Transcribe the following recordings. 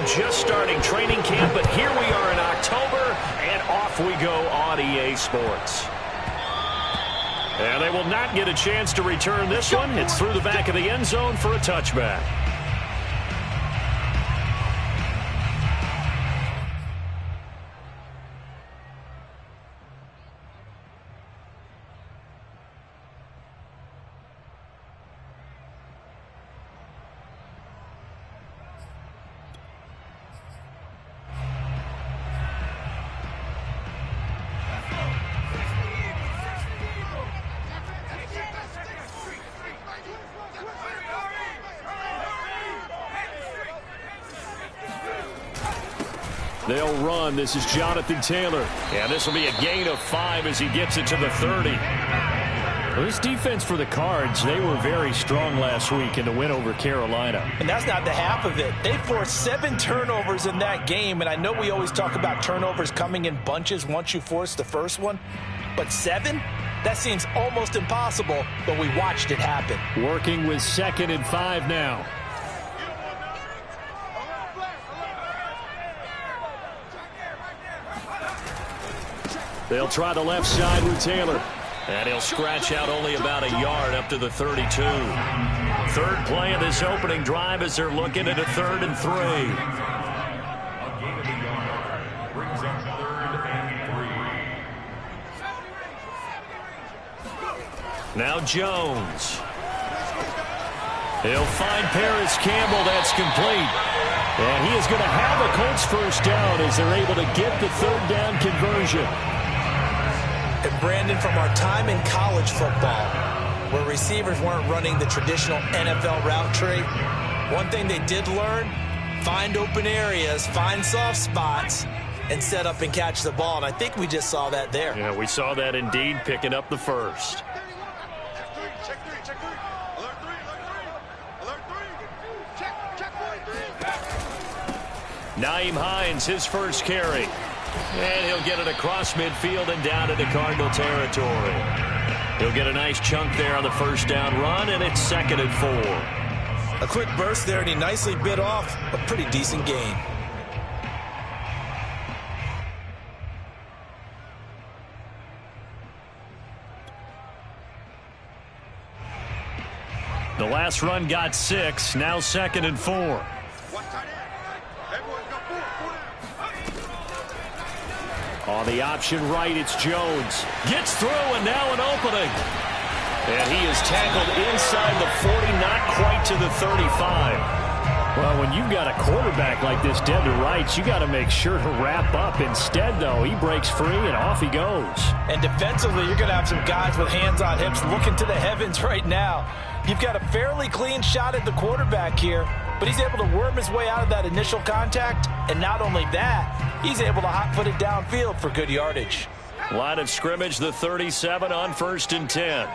we're just starting training camp, but here we are in October, and off we go on EA Sports. And they will not get a chance to return this one. It's through the back of the end zone for a touchback. They'll run. This is Jonathan Taylor. And this will be a gain of 5 as he gets it to the 30. Well, this defense for the Cards, they were very strong last week in the win over Carolina. And that's not the half of it. They forced 7 turnovers in that game. And I know we always talk about turnovers coming in bunches once you force the first one. But 7? That seems almost impossible, but we watched it happen. Working with 2nd and 5 now. They'll try the left side with Taylor. And he'll scratch out only about a yard up to the 32. Third play of this opening drive as they're looking at a 3rd and 3. Now Jones. He'll find Paris Campbell. That's complete. And he is going to have a Colts first down as they're able to get the 3rd down conversion. And Brandon, from our time in college football, where receivers weren't running the traditional NFL route tree, one thing they did learn, find open areas, find soft spots, and set up and catch the ball. And I think we just saw that there. Yeah, we saw that indeed, picking up the first. Nyheim Hines, his first carry. And he'll get it across midfield and down into Cardinal territory. He'll get a nice chunk there on the first down run, and it's 2nd and 4. A quick burst there, and he nicely bit off a pretty decent gain. The last run got 6, now 2nd and 4. On the option right, it's Jones. Gets through, and now an opening. And he is tackled inside the 40, not quite to the 35. Well, when you've got a quarterback like this dead to rights, you got to make sure to wrap up. Instead, though, he breaks free, and off he goes. And defensively, you're going to have some guys with hands on hips looking to the heavens right now. You've got a fairly clean shot at the quarterback here, but he's able to worm his way out of that initial contact. And not only that, he's able to hot-foot it downfield for good yardage. Line of scrimmage, the 37 on 1st and 10.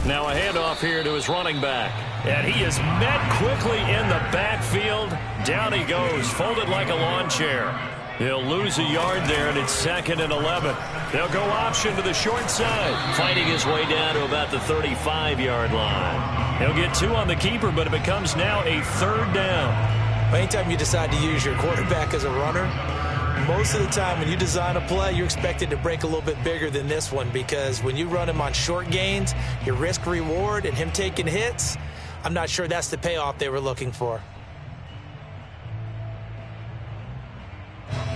Now a handoff here to his running back. And he is met quickly in the backfield. Down he goes, folded like a lawn chair. He'll lose a yard there, and it's 2nd and 11. They'll go option to the short side, fighting his way down to about the 35-yard line. He'll get 2 on the keeper, but it becomes now a 3rd down. Anytime you decide to use your quarterback as a runner, most of the time when you design a play, you're expected to break a little bit bigger than this one, because when you run him on short gains, your risk-reward and him taking hits, I'm not sure that's the payoff they were looking for.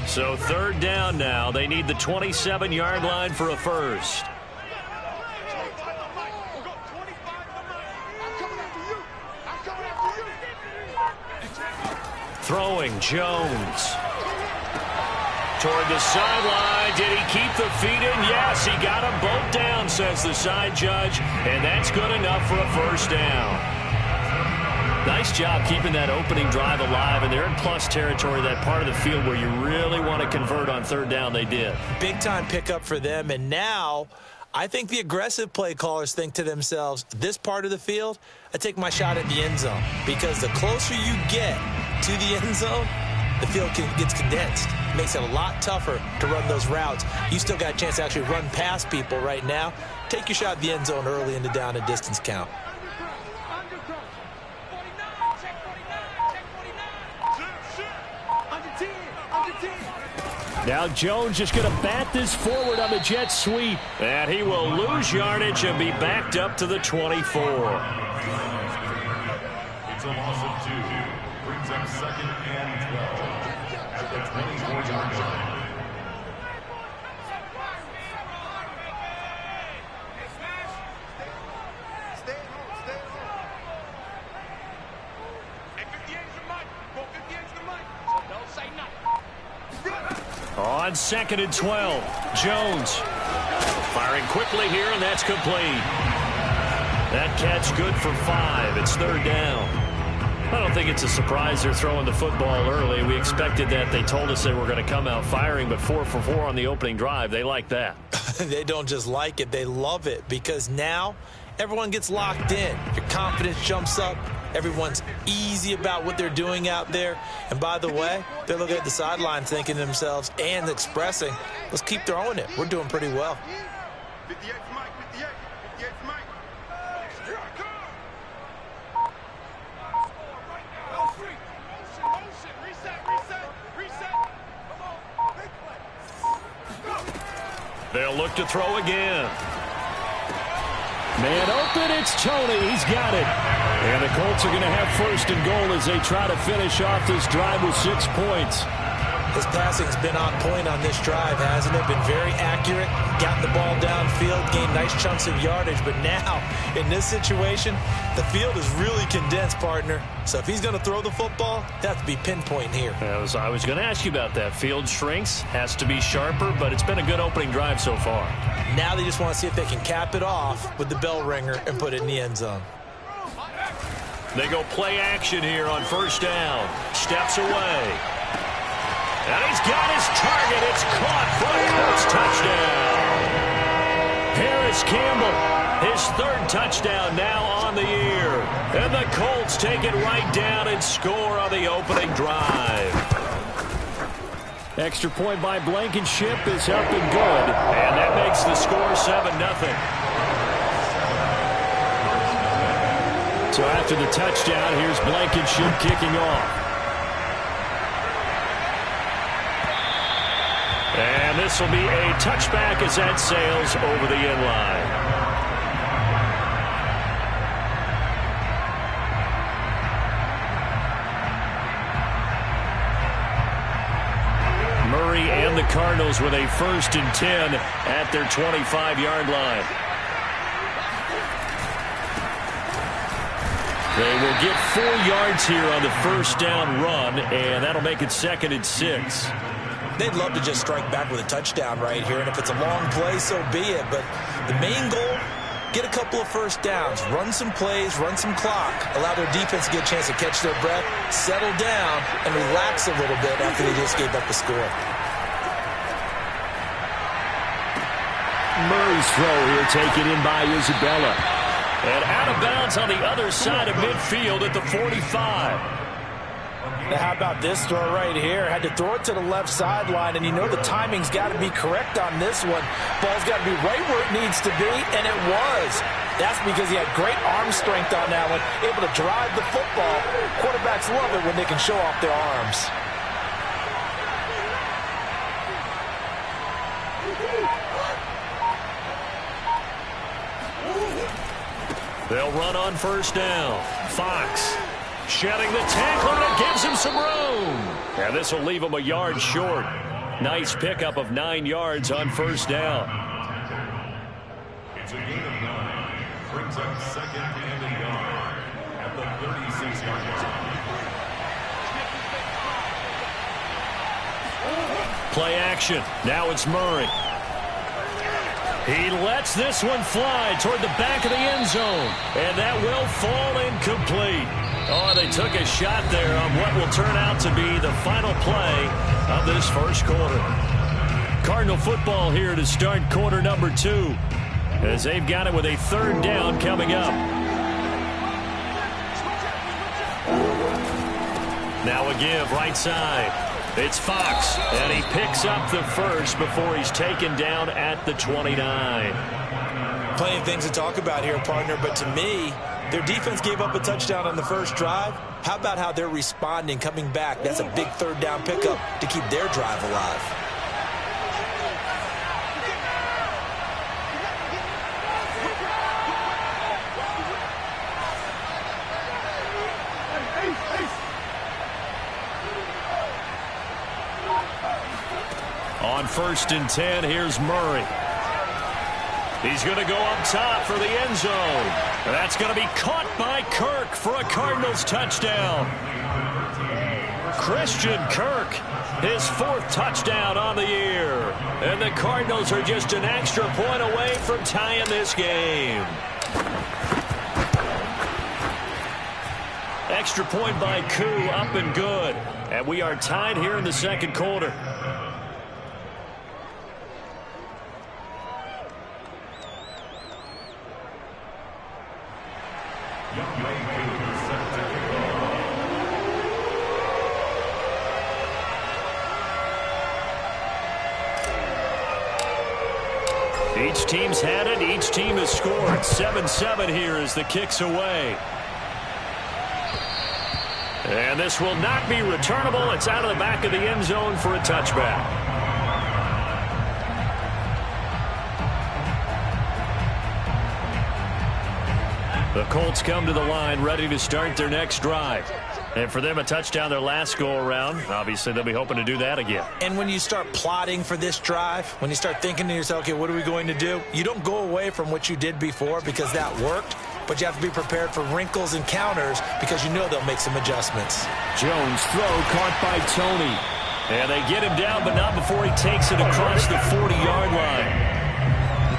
So 3rd down now. They need the 27-yard line for a first. Throwing, Jones. Toward the sideline. Did he keep the feet in? Yes, he got them both down, says the side judge. And that's good enough for a first down. Nice job keeping that opening drive alive, and they're in plus territory, that part of the field where you really want to convert on 3rd down. They did. Big-time pickup for them, and now I think the aggressive play callers think to themselves, this part of the field, I take my shot at the end zone, because the closer you get to the end zone, the field gets condensed. It makes it a lot tougher to run those routes. You still got a chance to actually run past people right now. Take your shot at the end zone early in the down and distance count. Now Jones just going to bat this forward on the jet sweep. And he will lose yardage and be backed up to the 24. It's a loss of 2. Brings up 2nd and 12 at the 24-yard line. On 2nd and 12, Jones firing quickly here, and that's complete. That catch good for 5. It's 3rd down. I don't think it's a surprise they're throwing the football early. We expected that. They told us they were going to come out firing, but 4 for 4 on the opening drive. They like that. They don't just like it, they love it, because now everyone gets locked in. Your confidence jumps up. Everyone's easy about what they're doing out there. And by the way, they're looking at the sideline thinking to themselves and expressing, let's keep throwing it. We're doing pretty well. 58 for Mike, 58 for Mike. They'll look to throw again. Man open, it's Tony. He's got it. And the Colts are going to have 1st and goal as they try to finish off this drive with 6 points. His passing's been on point on this drive, hasn't it? Been very accurate, gotten the ball downfield, gained nice chunks of yardage. But now, in this situation, the field is really condensed, partner. So if he's going to throw the football, that has to be pinpoint here. I was going to ask you about that. Field shrinks, has to be sharper, but it's been a good opening drive so far. Now they just want to see if they can cap it off with the bell ringer and put it in the end zone. They go play action here on 1st down. Steps away. And he's got his target. It's caught for a Colts touchdown. Harris Campbell, his 3rd touchdown now on the year. And the Colts take it right down and score on the opening drive. Extra point by Blankenship is up and good. And that makes the score 7-0. So after the touchdown, here's Blankenship kicking off. And this will be a touchback as that sails over the end line. Murray and the Cardinals with a 1st and 10 at their 25-yard line. They will get 4 yards here on the 1st down run, and that'll make it 2nd and 6. They'd love to just strike back with a touchdown right here, and if it's a long play, so be it. But the main goal, get a couple of 1st downs, run some plays, run some clock, allow their defense to get a chance to catch their breath, settle down, and relax a little bit after they just gave up the score. Murray's throw here taken in by Isabella. And out of bounds on the other side of midfield at the 45. Now, how about this throw right here? Had to throw it to the left sideline, and you know the timing's got to be correct on this one. Ball's got to be right where it needs to be, and it was. That's because he had great arm strength on that one, able to drive the football. Quarterbacks love it when they can show off their arms. They'll run on 1st down. Fox shedding the tackle, and it gives him some room. And this will leave him a yard short. Nice pickup of 9 yards on 1st down. It's a gain of 9. Brings up 2nd and a yard at the 36-yard line. Play action. Now it's Murray. He lets this one fly toward the back of the end zone. And that will fall incomplete. Oh, they took a shot there on what will turn out to be the final play of this 1st quarter. Cardinal football here to start quarter number 2. As they've got it with a 3rd down coming up. Now a give right side. It's Fox, and he picks up the first before he's taken down at the 29. Plenty of things to talk about here, partner, but to me, their defense gave up a touchdown on the first drive. How about how they're responding, coming back? That's a big third down pickup to keep their drive alive. On 1st and 10, here's Murray. He's going to go up top for the end zone. That's going to be caught by Kirk for a Cardinals touchdown. Christian Kirk, his 4th touchdown on the year. And the Cardinals are just an extra point away from tying this game. Extra point by Koo, up and good. And we are tied here in the second quarter. Each team's had it. Each team has scored. 7-7 here as the kick's away. And this will not be returnable. It's out of the back of the end zone for a touchback. The Colts come to the line ready to start their next drive. And for them, a touchdown their last go-around. Obviously, they'll be hoping to do that again. And when you start plotting for this drive, when you start thinking to yourself, okay, what are we going to do? You don't go away from what you did before because that worked, but you have to be prepared for wrinkles and counters because you know they'll make some adjustments. Jones throw caught by Tony. And they get him down, but not before he takes it across the 40-yard line.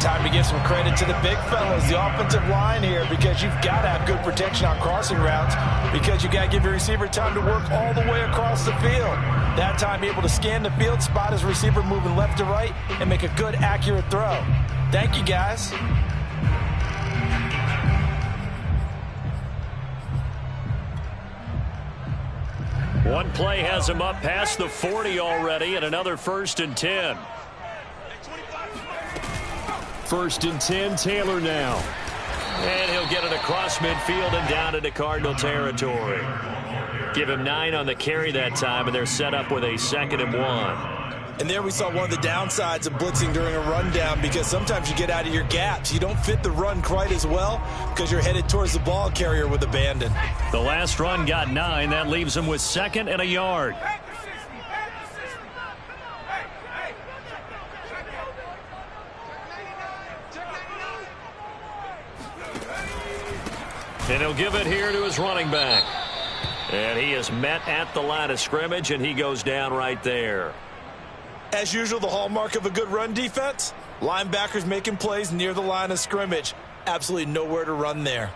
Time to give some credit to the big fellas, the offensive line here, because you've got to have good protection on crossing routes because you got to give your receiver time to work all the way across the field. That time, be able to scan the field, spot his receiver moving left to right, and make a good, accurate throw. Thank you, guys. One play has him up past the 40 already, and another 1st and 10. 1st and 10, Taylor now. And he'll get it across midfield and down into Cardinal territory. Give him 9 on the carry that time, and they're set up with a 2nd and 1. And there we saw one of the downsides of blitzing during a rundown because sometimes you get out of your gaps. You don't fit the run quite as well because you're headed towards the ball carrier with abandon. The last run got 9. That leaves him with 2nd and a yard. And he'll give it here to his running back. And he is met at the line of scrimmage, and he goes down right there. As usual, the hallmark of a good run defense, linebackers making plays near the line of scrimmage. Absolutely nowhere to run there.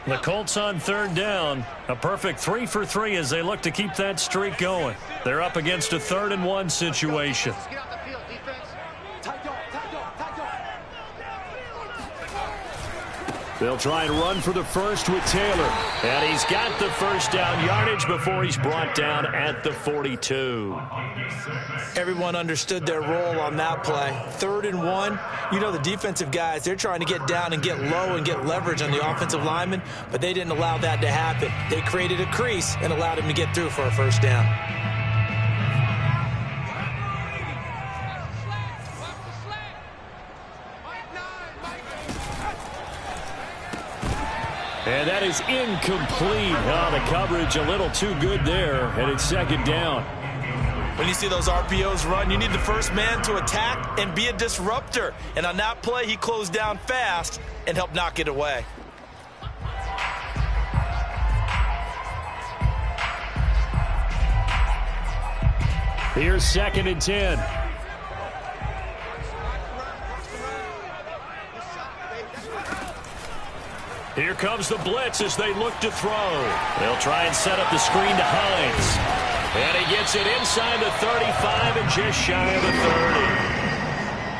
The Colts on 3rd down. A perfect 3 for 3 as they look to keep that streak going. They're up against a 3rd and 1 situation. They'll try and run for the first with Taylor. And he's got the first down yardage before he's brought down at the 42. Everyone understood their role on that play. 3rd and 1. You know the defensive guys, they're trying to get down and get low and get leverage on the offensive lineman, but they didn't allow that to happen. They created a crease and allowed him to get through for a first down. And that is incomplete. Oh, the coverage a little too good there, and it's 2nd down. When you see those RPOs run, you need the first man to attack and be a disruptor. And on that play, he closed down fast and helped knock it away. Here's 2nd and 10. Here comes the blitz as they look to throw. They'll try and set up the screen to Hines. And he gets it inside the 35 and just shy of the 30.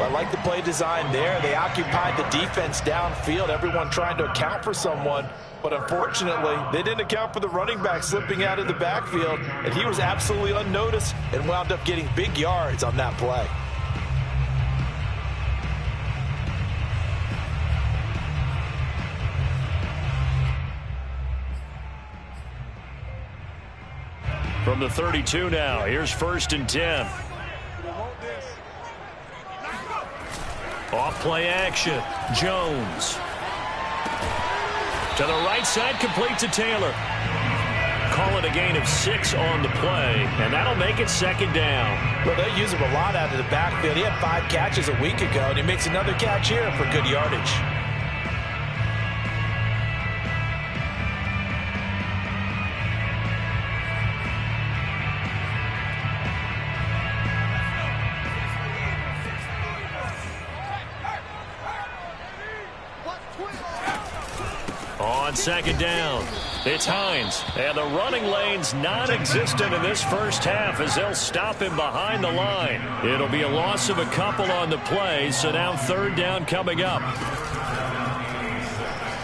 I like the play design there. They occupied the defense downfield, everyone trying to account for someone. But unfortunately, they didn't account for the running back slipping out of the backfield, and he was absolutely unnoticed and wound up getting big yards on that play. From the 32 now, here's 1st and 10. Off play action. Jones. To the right side, complete to Taylor. Call it a gain of 6 on the play, and that'll make it 2nd down. Well, they use him a lot out of the backfield. He had 5 catches a week ago, and he makes another catch here for good yardage. On 2nd down, it's Hines, and the running lane's non-existent in this first half as they'll stop him behind the line. It'll be a loss of a couple on the play, so now 3rd down coming up.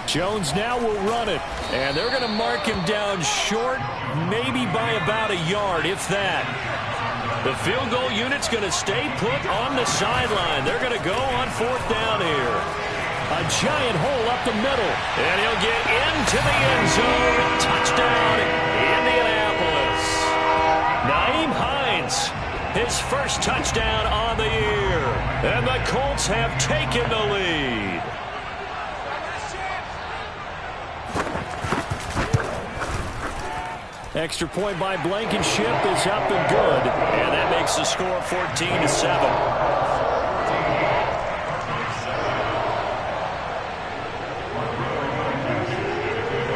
Jones now will run it, and they're going to mark him down short, maybe by about a yard, if that. The field goal unit's going to stay put on the sideline. They're going to go on 4th down here. A giant hole up the middle, and he'll get into the end zone. Touchdown, Indianapolis. Nyheim Hines, his first touchdown on the year. And the Colts have taken the lead. Extra point by Blankenship is up and good, and that makes the score 14-7.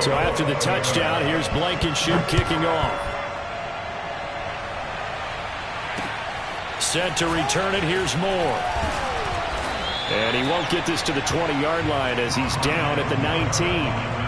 So after the touchdown, here's Blankenship kicking off. Set to return it, here's Moore. And he won't get this to the 20-yard line as he's down at the 19.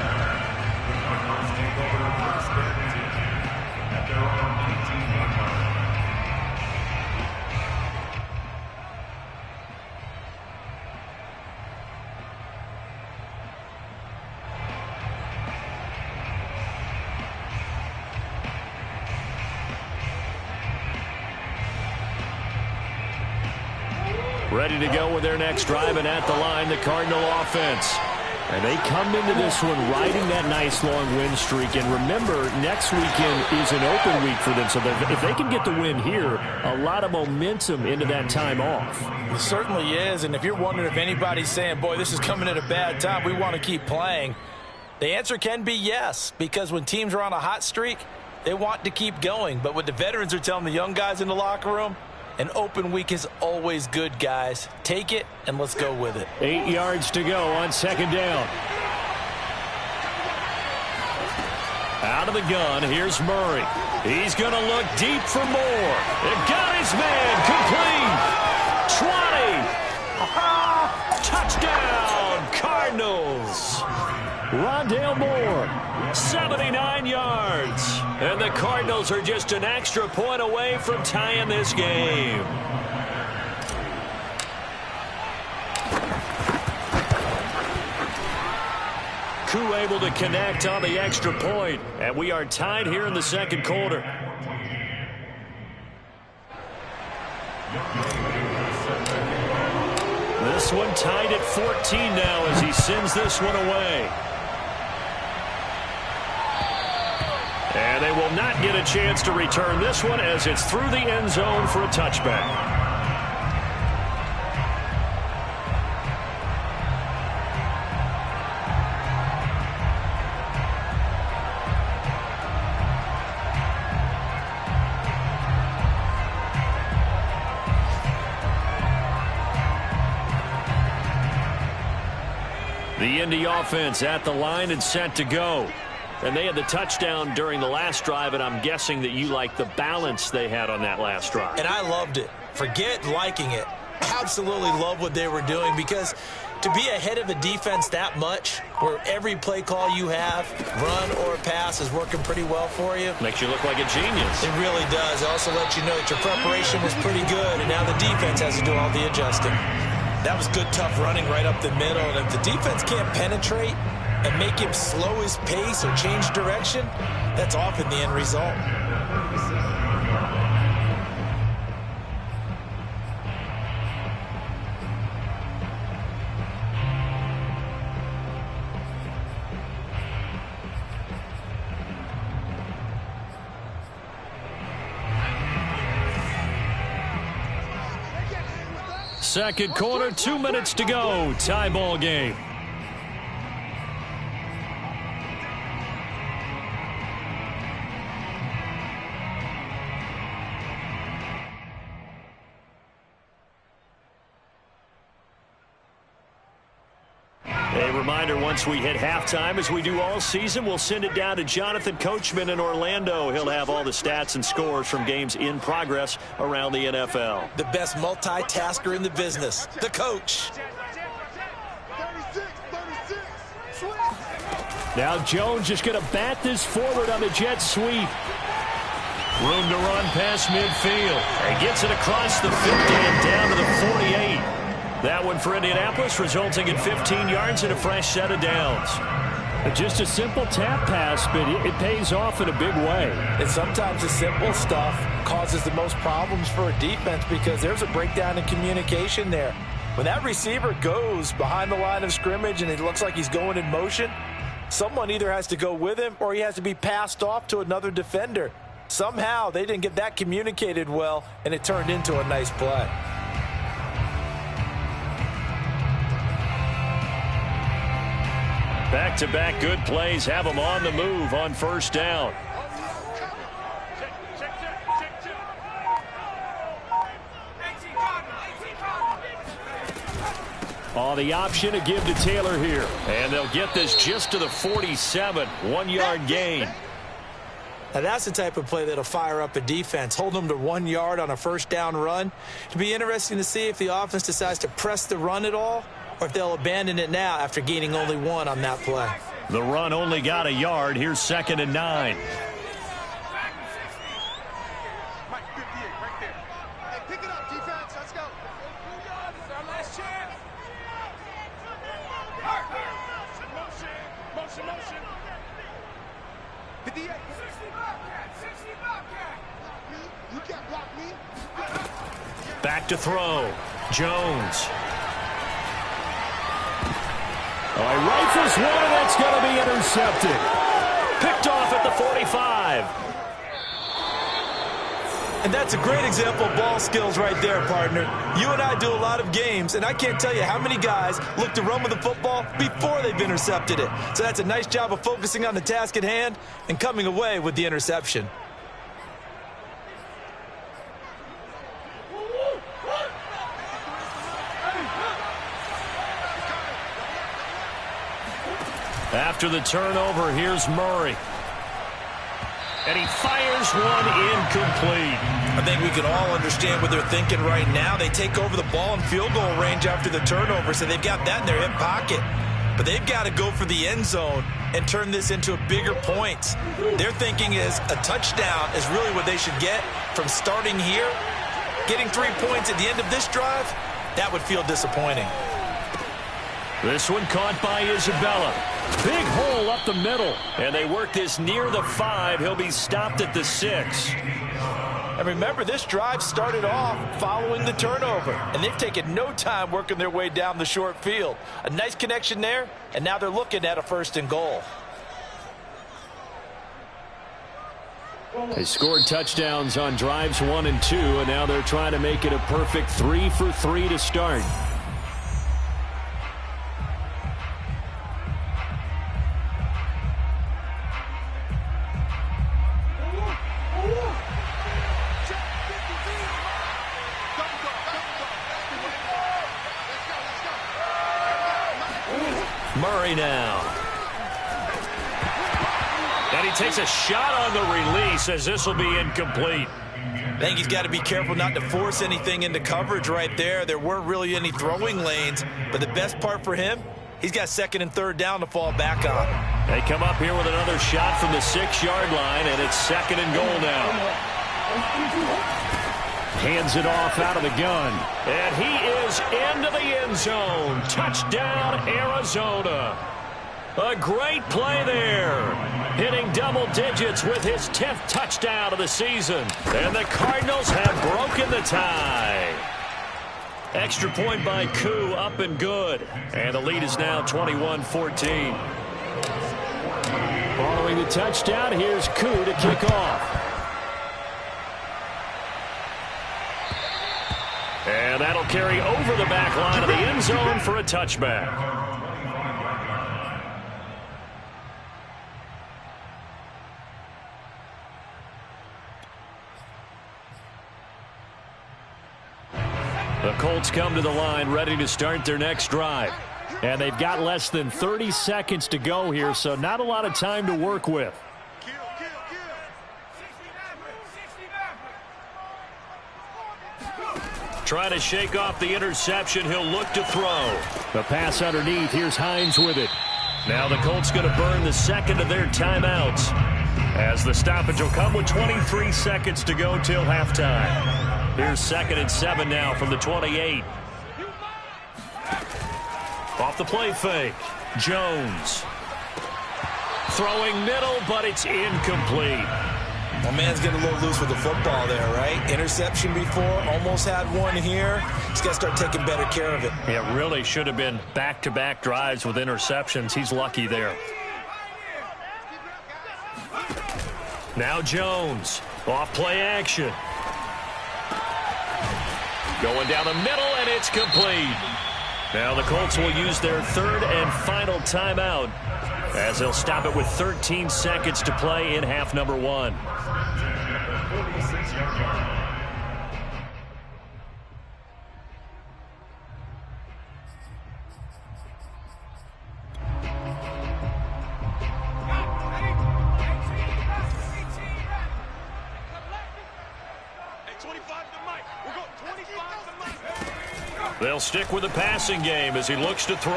Ready to go with their next drive, and at the line, the Cardinal offense. And they come into this one riding that nice long win streak. And remember, next weekend is an open week for them. So if they can get the win here, a lot of momentum into that time off. It certainly is. And if you're wondering if anybody's saying, boy, this is coming at a bad time, we want to keep playing, the answer can be yes. Because when teams are on a hot streak, they want to keep going. But what the veterans are telling the young guys in the locker room, an open week is always good, guys. Take it, and let's go with it. 8 yards to go on 2nd down. Out of the gun, here's Murray. He's going to look deep for Moore. It got his man complete. 20. Touchdown, Cardinals. Rondale Moore, 79 yards. And the Cardinals are just an extra point away from tying this game. Koo able to connect on the extra point, and we are tied here in the 2nd quarter. This one tied at 14 now as he sends this one away. And they will not get a chance to return this one as it's through the end zone for a touchback. The Indy offense at the line and set to go. And they had the touchdown during the last drive, and I'm guessing that you like the balance they had on that last drive. And I loved it. Forget liking it. Absolutely love what they were doing because To be ahead of a defense that much, where every play call you have, run or pass, is working pretty well for you. Makes you look like a genius. It really does. It also lets you know that your preparation was pretty good, and now the defense has to do all the adjusting. That was good, tough running right up the middle, and if the defense can't penetrate and make him slow his pace or change direction, that's often the end result. Second quarter, 2 minutes to go. Tie ball game. A reminder, once we hit halftime, as we do all season, we'll send it down to Jonathan Coachman in Orlando. He'll have all the stats and scores from games in progress around the NFL. The best multitasker in the business, the coach. Now Jones just going to bat this forward on the jet sweep. Room to run past midfield. And gets it across the 50 and down to the 48. That one for Indianapolis, resulting in 15 yards and a fresh set of downs. Just a simple tap pass, but it pays off in a big way. And sometimes the simple stuff causes the most problems for a defense because there's a breakdown in communication there. When that receiver goes behind the line of scrimmage and it looks like he's going in motion, someone either has to go with him or he has to be passed off to another defender. Somehow they didn't get that communicated well, and it turned into a nice play. Back-to-back good plays have them on the move on first down. Oh, the option to give to Taylor here. And they'll get this just to the 47. 1 yard gain. Now that's the type of play that'll fire up a defense. Hold them to 1 yard on a first down run. It'll be interesting to see if the offense decides to press the run at all, or if they'll abandon it now after gaining only one on that play. The run only got a yard. Here's 2nd and 9. Mike, 58, right there. Hey, pick it up, defense. Let's go. It's our last chance. Motion. 58. 60 Bobcat. You can't block me. Back to throw. Jones. Oh, he rifles one, and that's going to be intercepted. Picked off at the 45. And that's a great example of ball skills right there, partner. You and I do a lot of games, and I can't tell you how many guys look to run with the football before they've intercepted it. So that's a nice job of focusing on the task at hand and coming away with the interception. After the turnover, here's Murray. And he fires one incomplete. I think we can all understand what they're thinking right now. They take over the ball in field goal range after the turnover, so they've got that in their hip pocket. But they've got to go for the end zone and turn this into a bigger point. Their thinking is a touchdown is really what they should get from starting here. Getting 3 points at the end of this drive, that would feel disappointing. This one caught by Isabella. Big hole up the middle. And they work this near the 5. He'll be stopped at the 6. And remember, this drive started off following the turnover. And they've taken no time working their way down the short field. A nice connection there, and now they're looking at a 1st and goal. They scored touchdowns on drives 1 and 2, and now they're trying to make it a perfect 3 for 3 to start. Murray now. And he takes a shot on the release as this will be incomplete. I think he's got to be careful not to force anything into coverage right there. There weren't really any throwing lanes, but the best part for him, he's got second and third down to fall back on. They come up here with another shot from the 6-yard line, and it's second and goal now. Hands it off out of the gun. And he is into the end zone. Touchdown, Arizona. A great play there. Hitting double digits with his 10th touchdown of the season. And the Cardinals have broken the tie. Extra point by Koo, up and good. And the lead is now 21-14. Following the touchdown, here's Koo to kick off. And that'll carry over the back line of the end zone for a touchback. The Colts come to the line ready to start their next drive. And they've got less than 30 seconds to go here, so not a lot of time to work with. Trying to shake off the interception. He'll look to throw. The pass underneath. Here's Hines with it. Now the Colts going to burn the second of their timeouts, as the stoppage will come with 23 seconds to go till halftime. Here's 2nd and 7 now from the 28. Off the play fake. Jones. Throwing middle, but it's incomplete. Well, man's getting a little loose with the football there, right? Interception before, almost had one here. He's got to start taking better care of it. It really should have been back-to-back drives with interceptions. He's lucky there. Now Jones. Off play action. Going down the middle, and it's complete. Now the Colts will use their third and final timeout, as they'll stop it with 13 seconds to play in half number 1. They'll stick with the passing game as he looks to throw.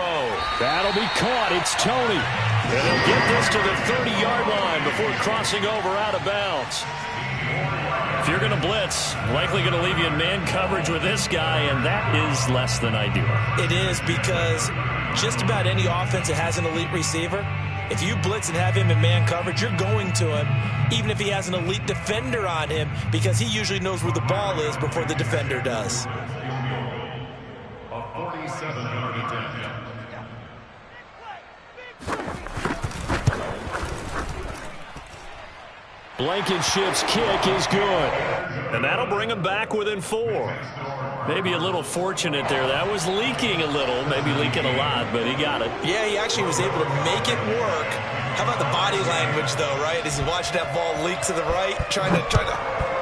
That'll be caught. It's Tony. And he'll get this to the 30-yard line before crossing over out of bounds. If you're going to blitz, likely going to leave you in man coverage with this guy, and that is less than ideal. It is, because just about any offense that has an elite receiver, if you blitz and have him in man coverage, you're going to him, even if he has an elite defender on him, because he usually knows where the ball is before the defender does. Blankenship's kick is good. And that'll bring him back within 4. Maybe a little fortunate there. That was leaking a little, maybe leaking a lot, but he got it. Yeah, he actually was able to make it work. How about the body language, though, right? As he watched that ball leak to the right, trying to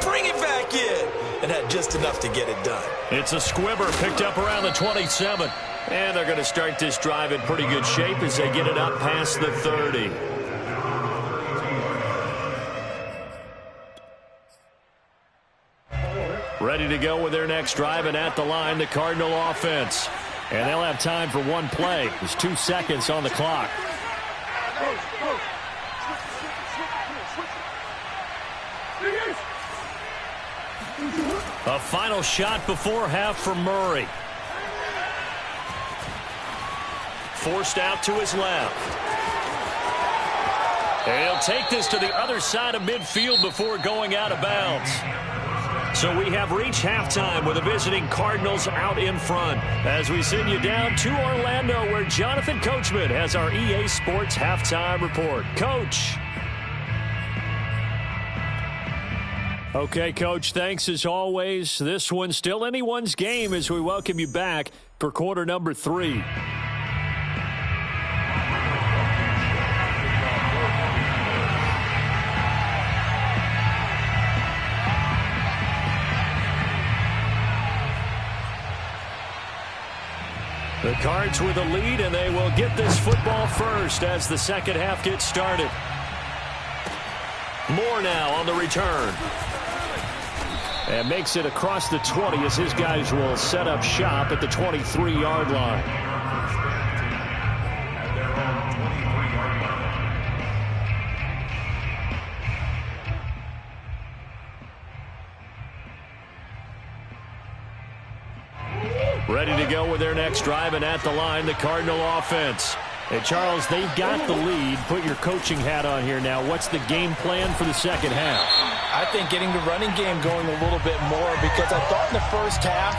bring it back in, and had just enough to get it done. It's a squibber picked up around the 27. And they're going to start this drive in pretty good shape as they get it up past the 30. Ready to go with their next drive, and at the line, the Cardinal offense. And they'll have time for one play. There's 2 seconds on the clock. A final shot before half for Murray. Forced out to his left. And he'll take this to the other side of midfield before going out of bounds. So we have reached halftime with the visiting Cardinals out in front, as we send you down to Orlando, where Jonathan Coachman has our EA Sports halftime report. Coach. Okay, Coach, thanks as always. This one's still anyone's game as we welcome you back for quarter number 3. The Cards with a lead, and they will get this football first as the second half gets started. Moore now on the return. And makes it across the 20 as his guys will set up shop at the 23-yard line. Ready to go with their next drive, and at the line, the Cardinal offense. And Charles, they've got the lead. Put your coaching hat on here now. What's the game plan for the second half? I think getting the running game going a little bit more, because I thought in the first half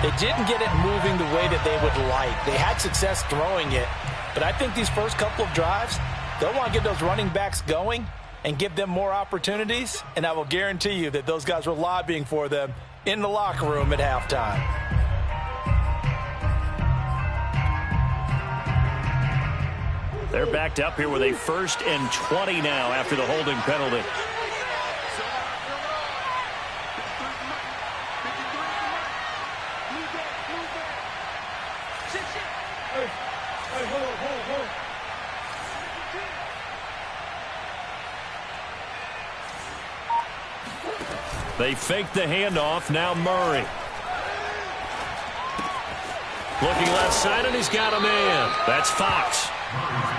they didn't get it moving the way that they would like. They had success throwing it, but I think these first couple of drives, they'll want to get those running backs going and give them more opportunities, and I will guarantee you that those guys were lobbying for them in the locker room at halftime. They're backed up here with a 1st and 20 now after the holding penalty. They fake the handoff. Now Murray. Looking left side, and he's got a man. That's Fox.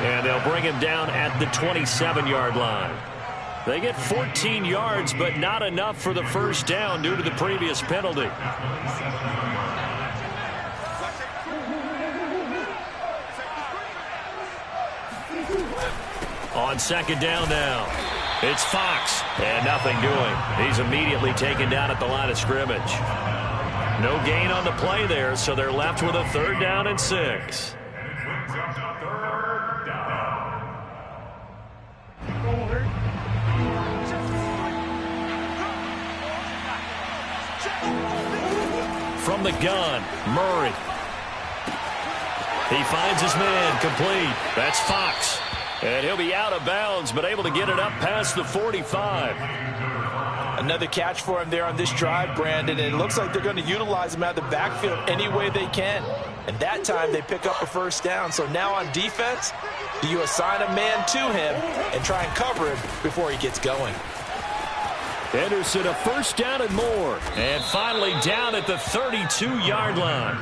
And they'll bring him down at the 27-yard line. They get 14 yards, but not enough for the first down due to the previous penalty. On second down now, it's Fox, and nothing doing. He's immediately taken down at the line of scrimmage. No gain on the play there, so they're left with a 3rd down and 6. From the gun, Murray. He finds his man, complete. That's Fox. And he'll be out of bounds, but able to get it up past the 45. Another catch for him there on this drive, Brandon, and it looks like they're going to utilize him out of the backfield any way they can. And that time they pick up a first down. So now on defense, you assign a man to him and try and cover him before he gets going. Anderson, a 1st down and more. And finally down at the 32-yard line.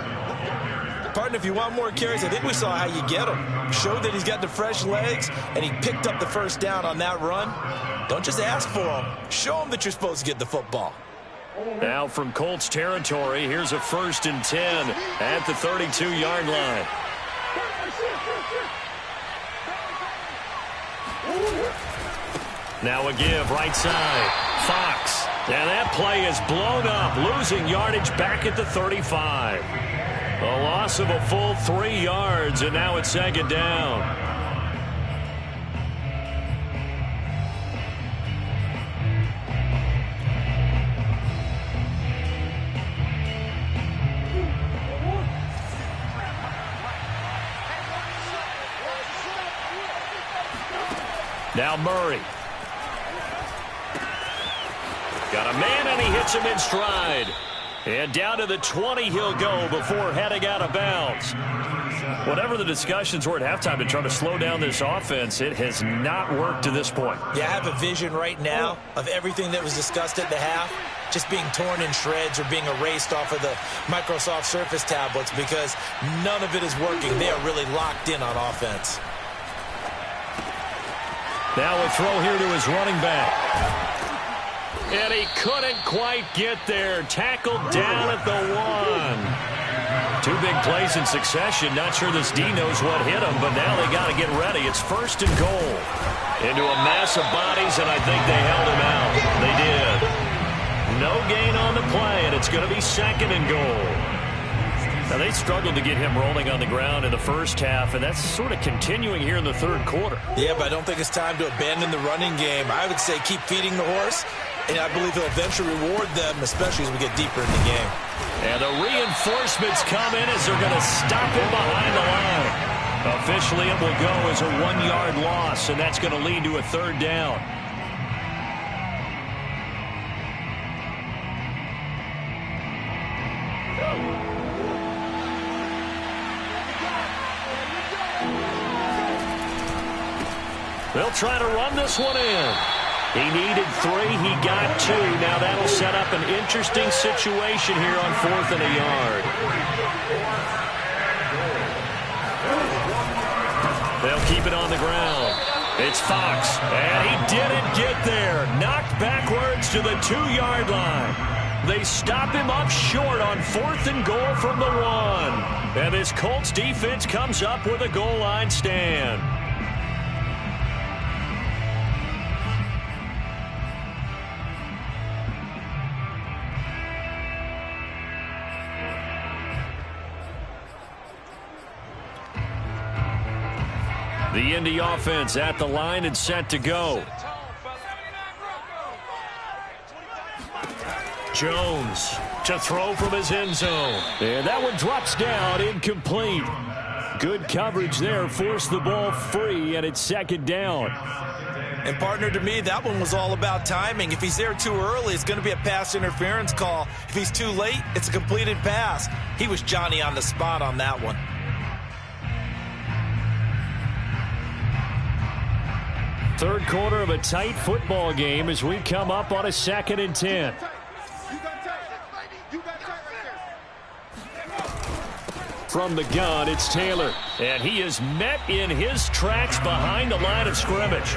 Partner, if you want more carries, I think we saw how you get him. Showed that he's got the fresh legs, and he picked up the first down on that run. Don't just ask for him. Show him that you're supposed to get the football. Now from Colts territory, here's a 1st and 10 at the 32-yard line. Now a give right side. Fox. And that play is blown up, losing yardage back at the 35. A loss of a full 3 yards, and now it's second down. Now Murray. Got a man, and he hits him in stride. And down to the 20 he'll go before heading out of bounds. Whatever the discussions were at halftime to try to slow down this offense, it has not worked to this point. Yeah, I have a vision right now of everything that was discussed at the half just being torn in shreds or being erased off of the Microsoft Surface tablets, because none of it is working. They are really locked in on offense. Now a throw here to his running back. And he couldn't quite get there. Tackled down at the 1. 2 big plays in succession. Not sure this D knows what hit him, but now they got to get ready. It's 1st and goal. Into a mass of bodies, and I think they held him out. They did. No gain on the play, and it's going to be 2nd and goal. Now, they struggled to get him rolling on the ground in the first half, and that's sort of continuing here in the 3rd quarter. Yeah, but I don't think it's time to abandon the running game. I would say keep feeding the horse, and I believe he'll eventually reward them, especially as we get deeper in the game. And the reinforcements come in as they're going to stop him behind the line. Officially, it will go as a 1-yard loss, and that's going to lead to a 3rd down. They'll try to run this one in. He needed 3. He got 2. Now that'll set up an interesting situation here on 4th and a yard. They'll keep it on the ground. It's Fox, and he didn't get there. Knocked backwards to the 2-yard line. They stop him up short on 4th and goal from the 1. And this Colts defense comes up with a goal line stand. The Indy offense at the line and set to go. Jones to throw from his end zone. And that one drops down, incomplete. Good coverage there, forced the ball free, and it's 2nd down. And partner, to me, that one was all about timing. If he's there too early, it's going to be a pass interference call. If he's too late, it's a completed pass. He was Johnny on the spot on that one. Third quarter of a tight football game as we come up on a 2nd and 10. From the gun, it's Taylor. And he is met in his tracks behind the line of scrimmage.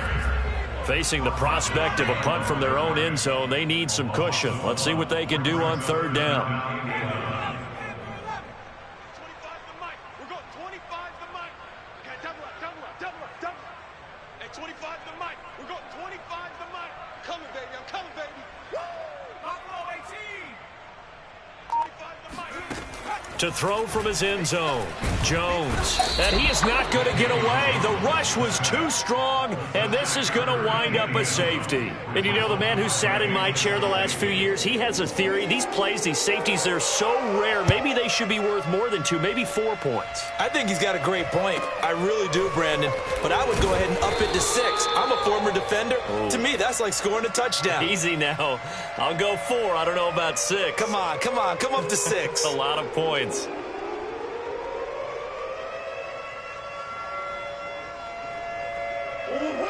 Facing the prospect of a punt from their own end zone, they need some cushion. Let's see what they can do on 3rd down. To throw from his end zone, Jones. And he is not going to get away. The rush was too strong, and this is going to wind up a safety. And you know, the man who sat in my chair the last few years, he has a theory. These plays, these safeties, they're so rare. Maybe they should be worth more than 2, maybe 4 points. I think he's got a great point. I really do, Brandon. But I would go ahead and up it to 6. I'm a former defender. Oh. To me, that's like scoring a touchdown. Easy now. I'll go 4. I don't know about 6. Come on. Come up to 6. A lot of points.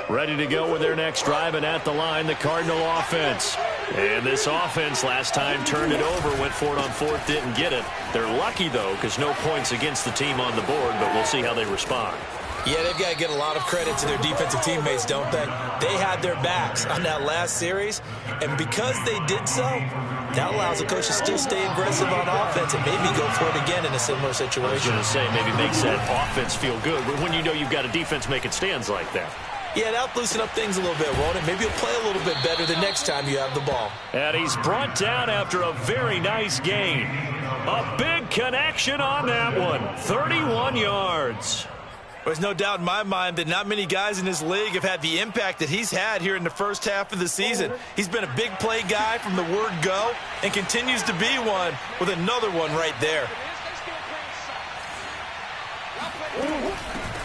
Ready to go with their next drive, and at the line, the Cardinal offense. And this offense last time turned it over, went for it on 4th, didn't get it. They're lucky, though, because no points against the team on the board, but we'll see how they respond. Yeah, they've got to get a lot of credit to their defensive teammates, don't they? They had their backs on that last series, and because they did so, that allows the coach to still stay aggressive on offense and maybe go for it again in a similar situation. I was going to say, maybe makes that offense feel good when you know you've got a defense making stands like that. Yeah, that'll loosen up things a little bit, won't it? Maybe you'll play a little bit better the next time you have the ball. And he's brought down after a very nice gain. A big connection on that one. 31 yards. There's no doubt in my mind that not many guys in this league have had the impact that he's had here in the first half of the season. He's been a big play guy from the word go and continues to be one with another one right there.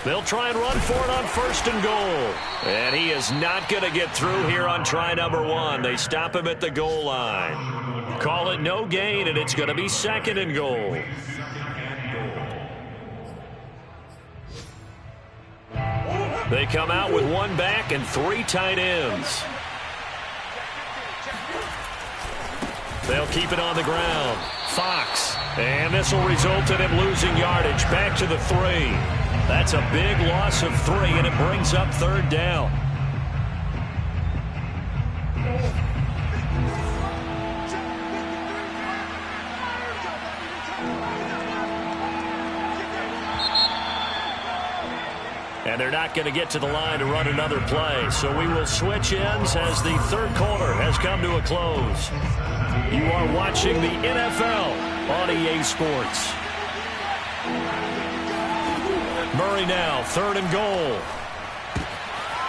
They'll try and run for it on 1st and goal. And he is not going to get through here on try number 1. They stop him at the goal line. Call it no gain, and it's going to be 2nd and goal. They come out with 1 back and 3 tight ends. They'll keep it on the ground. Fox. And this will result in him losing yardage. Back to the 3. That's a big loss of 3, and it brings up 3rd down. And they're not going to get to the line to run another play. So we will switch ends as the 3rd quarter has come to a close. You are watching the NFL on EA Sports. Murray now, 3rd and goal.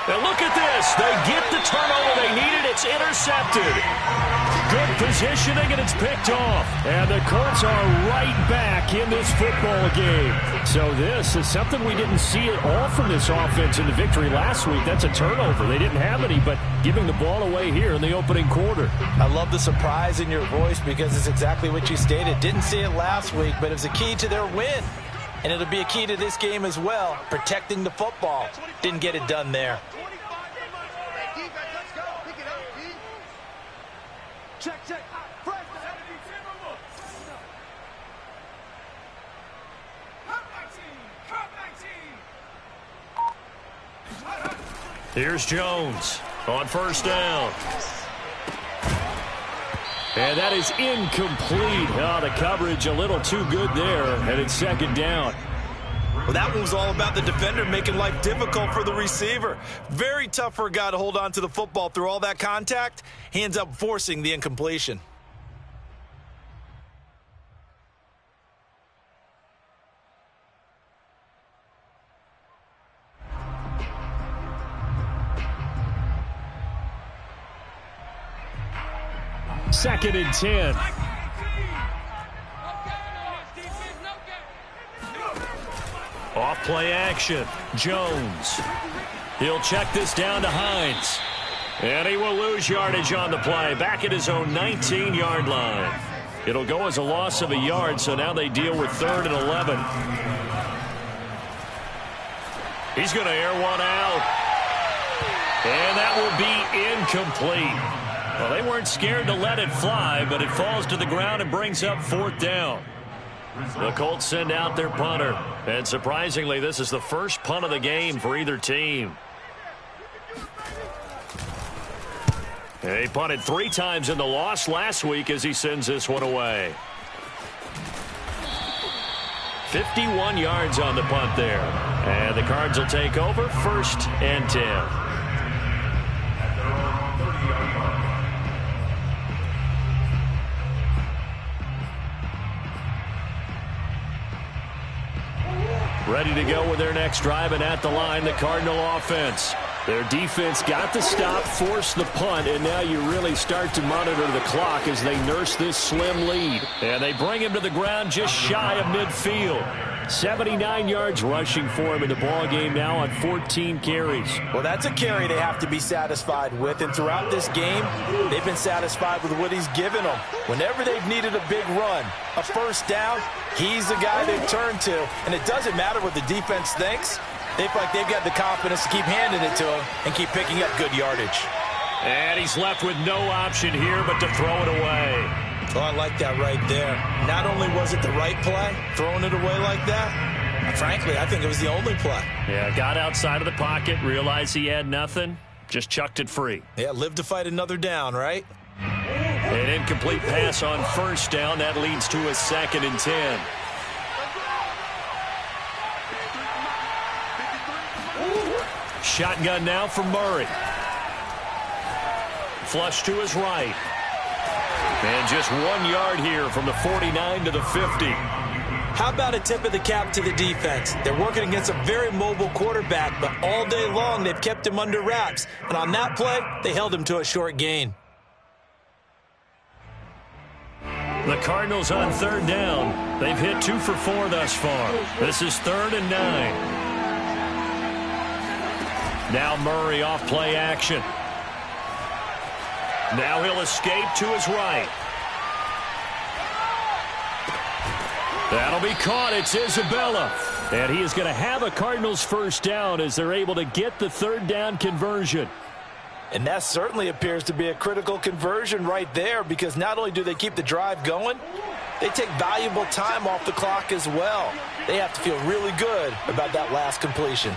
And look at this. They get the turnover they needed. It's intercepted. Good positioning, and it's picked off. And the Colts are right back in this football game. So this is something we didn't see at all from this offense in the victory last week. That's a turnover. They didn't have any, but giving the ball away here in the opening quarter. I love the surprise in your voice because it's exactly what you stated. Didn't see it last week, but it was a key to their win. And it'll be a key to this game as well, protecting the football. Didn't get it done there. Check. Fresh. Here's Jones on first down. And that is incomplete. Oh, the coverage a little too good there, and it's second down. Well, that one was all about the defender making life difficult for the receiver. Very tough for a guy to hold on to the football through all that contact. He ends up forcing the incompletion. Second and 10. Off play action. Jones. He'll check this down to Hines. And he will lose yardage on the play. Back at his own 19-yard line. It'll go as a loss of a yard, so now they deal with 3rd and 11. He's going to air one out. And that will be incomplete. Well, they weren't scared to let it fly, but it falls to the ground and brings up 4th down. The Colts send out their punter. And surprisingly, this is the first punt of the game for either team. He punted 3 times in the loss last week as he sends this one away. 51 yards on the punt there. And the Cards will take over 1st and 10. Ready to go with their next drive, and at the line, the Cardinal offense. Their defense got the stop, forced the punt, and now you really start to monitor the clock as they nurse this slim lead. And they bring him to the ground just shy of midfield. 79 yards rushing for him in the ballgame now on 14 carries. Well, that's a carry they have to be satisfied with, and throughout this game, they've been satisfied with what he's given them. Whenever they've needed a big run, a first down, he's the guy they turn to, and it doesn't matter what the defense thinks. They feel like they've got the confidence to keep handing it to him and keep picking up good yardage. And he's left with no option here but to throw it away. Oh, I like that right there. Not only was it the right play, throwing it away like that, frankly, I think it was the only play. Yeah, got outside of the pocket, realized he had nothing, just chucked it free. Yeah, live to fight another down, right? An incomplete pass on first down. That leads to a 2nd and 10. Shotgun now for Murray. Flush to his right. And just 1 yard here from the 49 to the 50. How about a tip of the cap to the defense? They're working against a very mobile quarterback, but all day long they've kept him under wraps. And on that play, they held him to a short gain. The Cardinals on 3rd down. They've hit 2 for 4 thus far. This is 3rd and 9. Now Murray off play action. Now he'll escape to his right. That'll be caught. It's Isabella. And he is going to have a Cardinals first down as they're able to get the 3rd down conversion. And that certainly appears to be a critical conversion right there, because not only do they keep the drive going, they take valuable time off the clock as well. They have to feel really good about that last completion.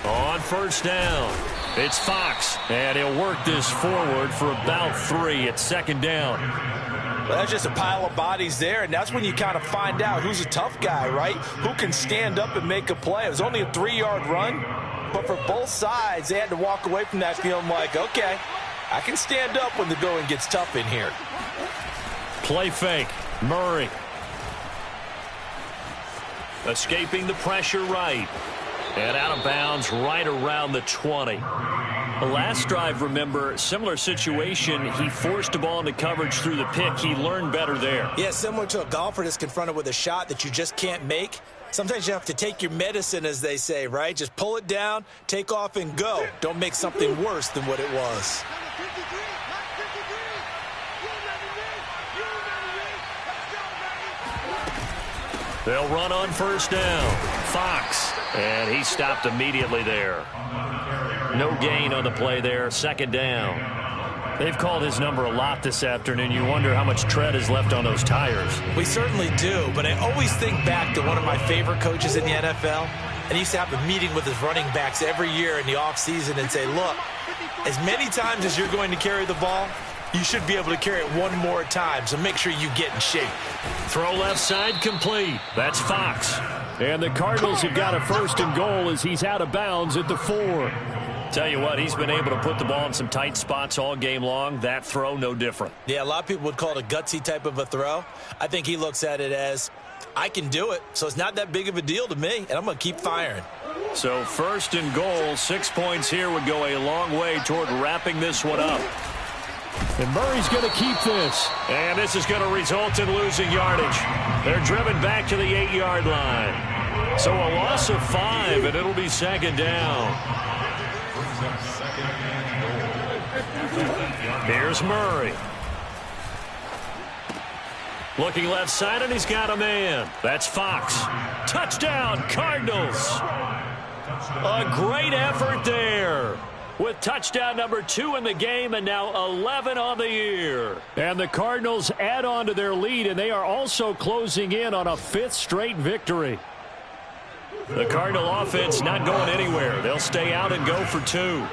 On first down, it's Fox, and he'll work this forward for about 3 at 2nd down. Well, that's just a pile of bodies there, and that's when you kind of find out who's a tough guy, right? Who can stand up and make a play. It was only a 3-yard run, but for both sides, they had to walk away from that feeling like, okay, I can stand up when the going gets tough in here. Play fake, Murray. Escaping the pressure right. And out of bounds right around the 20. The last drive, remember, similar situation. He forced the ball into coverage through the pick. He learned better there. Yeah, similar to a golfer that's confronted with a shot that you just can't make. Sometimes you have to take your medicine, as they say, right? Just pull it down, take off, and go. Don't make something worse than what it was. They'll run on first down. Fox. And he stopped immediately there. No gain on the play there. 2nd down. They've called his number a lot this afternoon. You wonder how much tread is left on those tires. We certainly do, but I always think back to one of my favorite coaches in the NFL, and he used to have a meeting with his running backs every year in the offseason and say, look, as many times as you're going to carry the ball, you should be able to carry it one more time, so make sure you get in shape. Throw left side complete. That's Fox. And the Cardinals have got a 1st and goal as he's out of bounds at the 4. Tell you what, he's been able to put the ball in some tight spots all game long. That throw, no different. Yeah, a lot of people would call it a gutsy type of a throw. I think he looks at it as, I can do it, so it's not that big of a deal to me, and I'm going to keep firing. So 1st and goal, 6 points here would go a long way toward wrapping this one up. And Murray's going to keep this. And this is going to result in losing yardage. They're driven back to the 8-yard line. So a loss of 5, and it'll be 2nd down. Here's Murray. Looking left side, and he's got a man. That's Fox. Touchdown, Cardinals. A great effort there, with touchdown number 2 in the game and now 11 on the year. And the Cardinals add on to their lead, and they are also closing in on a 5th straight victory. The Cardinal offense not going anywhere. They'll stay out and go for 2.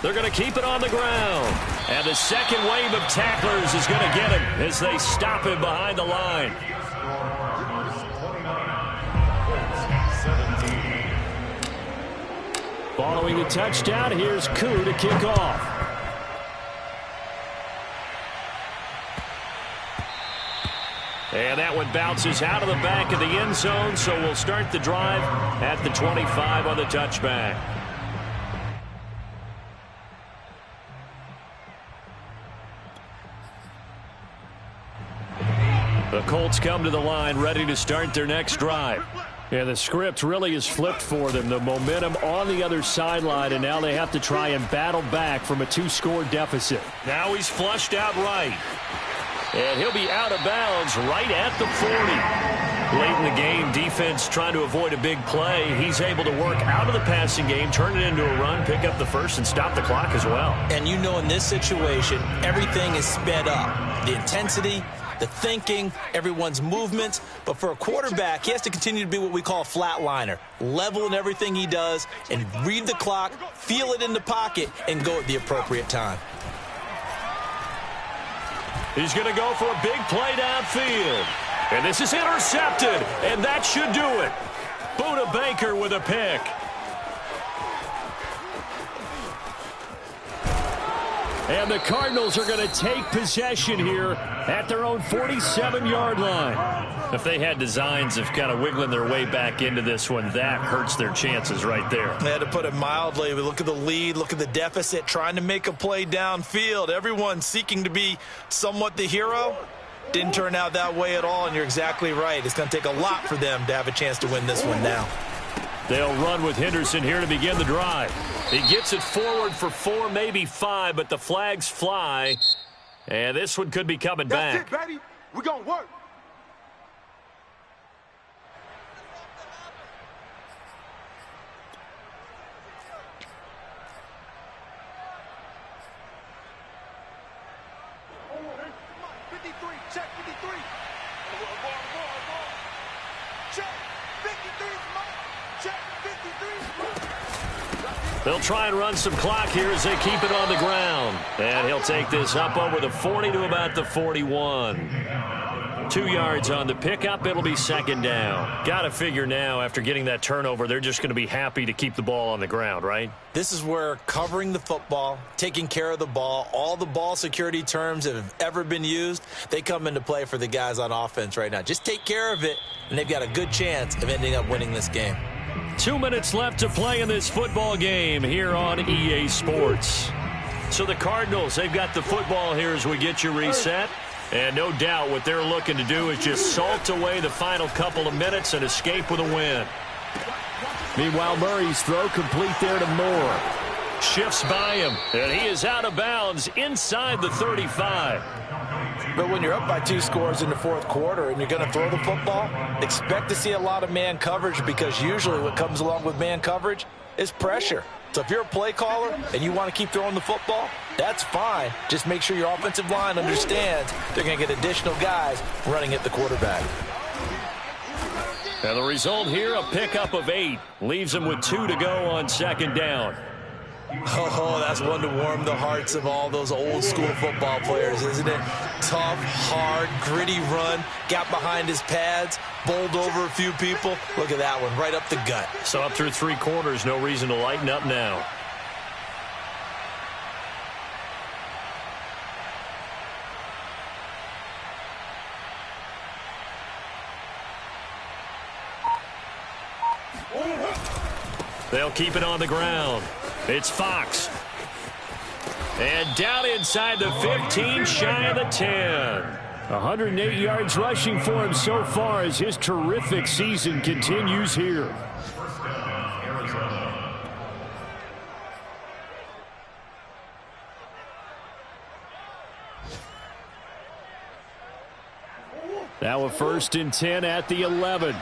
They're going to keep it on the ground. And the second wave of tacklers is going to get him as they stop him behind the line. Following the touchdown, here's Koo to kick off. And that one bounces out of the back of the end zone, so we'll start the drive at the 25 on the touchback. The Colts come to the line ready to start their next drive. And the script really is flipped for them. The momentum on the other sideline, and now they have to try and battle back from a 2-score deficit. Now he's flushed out right. And he'll be out of bounds right at the 40. Late in the game, defense trying to avoid a big play. He's able to work out of the passing game, turn it into a run, pick up the first, and stop the clock as well. And you know in this situation, everything is sped up. The intensity, the thinking, everyone's movements. But for a quarterback, he has to continue to be what we call a flatliner. Level in everything he does and read the clock, feel it in the pocket, and go at the appropriate time. He's going to go for a big play downfield. And this is intercepted, and that should do it. Buda Baker with a pick. And the Cardinals are going to take possession here at their own 47-yard line. If they had designs of kind of wiggling their way back into this one, that hurts their chances right there. They had to put it mildly. We look at the lead, look at the deficit, trying to make a play downfield. Everyone seeking to be somewhat the hero. Didn't turn out that way at all, and you're exactly right. It's going to take a lot for them to have a chance to win this one now. They'll run with Henderson here to begin the drive. He gets it forward for 4, maybe 5, but the flags fly. And this one could be coming back. That's it, baby. We're going to work. Check 53. Check 53. Check 53. They'll try and run some clock here as they keep it on the ground. And he'll take this up over the 40 to about the 41. 2 yards on the pickup. It'll be 2nd down. Got to figure now, after getting that turnover, they're just going to be happy to keep the ball on the ground, right? This is where covering the football, taking care of the ball, all the ball security terms that have ever been used, they come into play for the guys on offense right now. Just take care of it, and they've got a good chance of ending up winning this game. 2 minutes left to play in this football game here on EA Sports. So the Cardinals, they've got the football here as we get you reset. And no doubt what they're looking to do is just salt away the final couple of minutes and escape with a win. Meanwhile, Murray's throw complete there to Moore. Shifts by him, and he is out of bounds inside the 35. But when you're up by 2 scores in the 4th quarter and you're going to throw the football, expect to see a lot of man coverage, because usually what comes along with man coverage is pressure. So if you're a play caller and you want to keep throwing the football, that's fine. Just make sure your offensive line understands they're going to get additional guys running at the quarterback. And the result here, a pickup of 8. Leaves them with 2 to go on second down. Oh, that's one to warm the hearts of all those old school football players, isn't it? Tough, hard, gritty run. Got behind his pads, bowled over a few people. Look at that one, right up the gut. So up through 3 quarters, no reason to lighten up now. They'll keep it on the ground. It's Fox. And down inside the 15, shy of the 10. 108 yards rushing for him so far as his terrific season continues here. First down, Arizona. Now a 1st and 10 at the 11.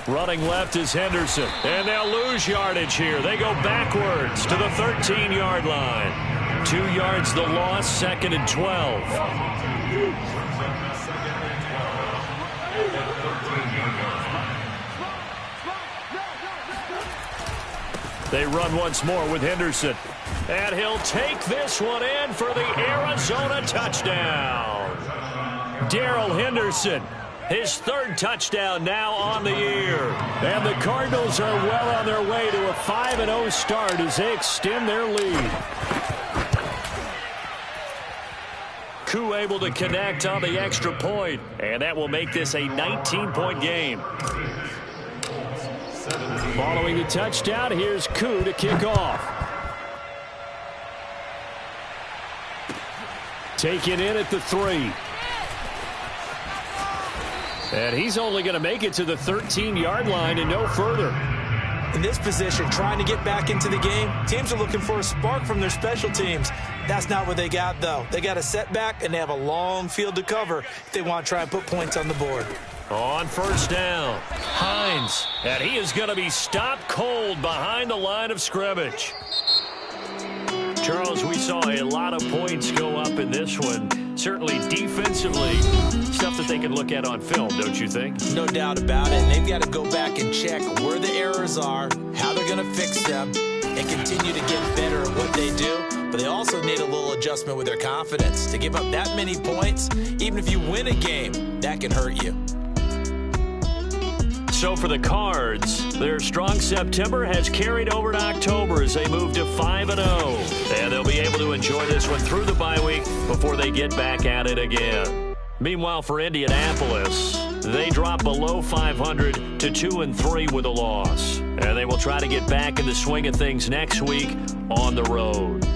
Running left is Henderson. And they'll lose yardage here. They go backwards to the 13-yard line. 2 yards the loss, 2nd and 12. They run once more with Henderson. And he'll take this one in for the Arizona touchdown. Darrell Henderson. His 3rd touchdown now on the year. And the Cardinals are well on their way to a 5-0 start as they extend their lead. Koo able to connect on the extra point, and that will make this a 19-point game. Following the touchdown, here's Koo to kick off. Taken in at the 3. And he's only going to make it to the 13-yard line and no further. In this position, trying to get back into the game, teams are looking for a spark from their special teams. That's not what they got, though. They got a setback, and they have a long field to cover if they want to try and put points on the board. On 1st down, Hines. And he is going to be stopped cold behind the line of scrimmage. Charles, we saw a lot of points go up in this one. Certainly defensively, stuff that they can look at on film, don't you think? No doubt about it. And they've got to go back and check where the errors are, how they're going to fix them, and continue to get better at what they do. But they also need a little adjustment with their confidence. To give up that many points, even if you win a game, that can hurt you. So for the Cards, their strong September has carried over to October as they move to 5-0. And they'll be able to enjoy this one through the bye week before they get back at it again. Meanwhile, for Indianapolis, they drop below 500 to 2-3 with a loss. And they will try to get back in the swing of things next week on the road.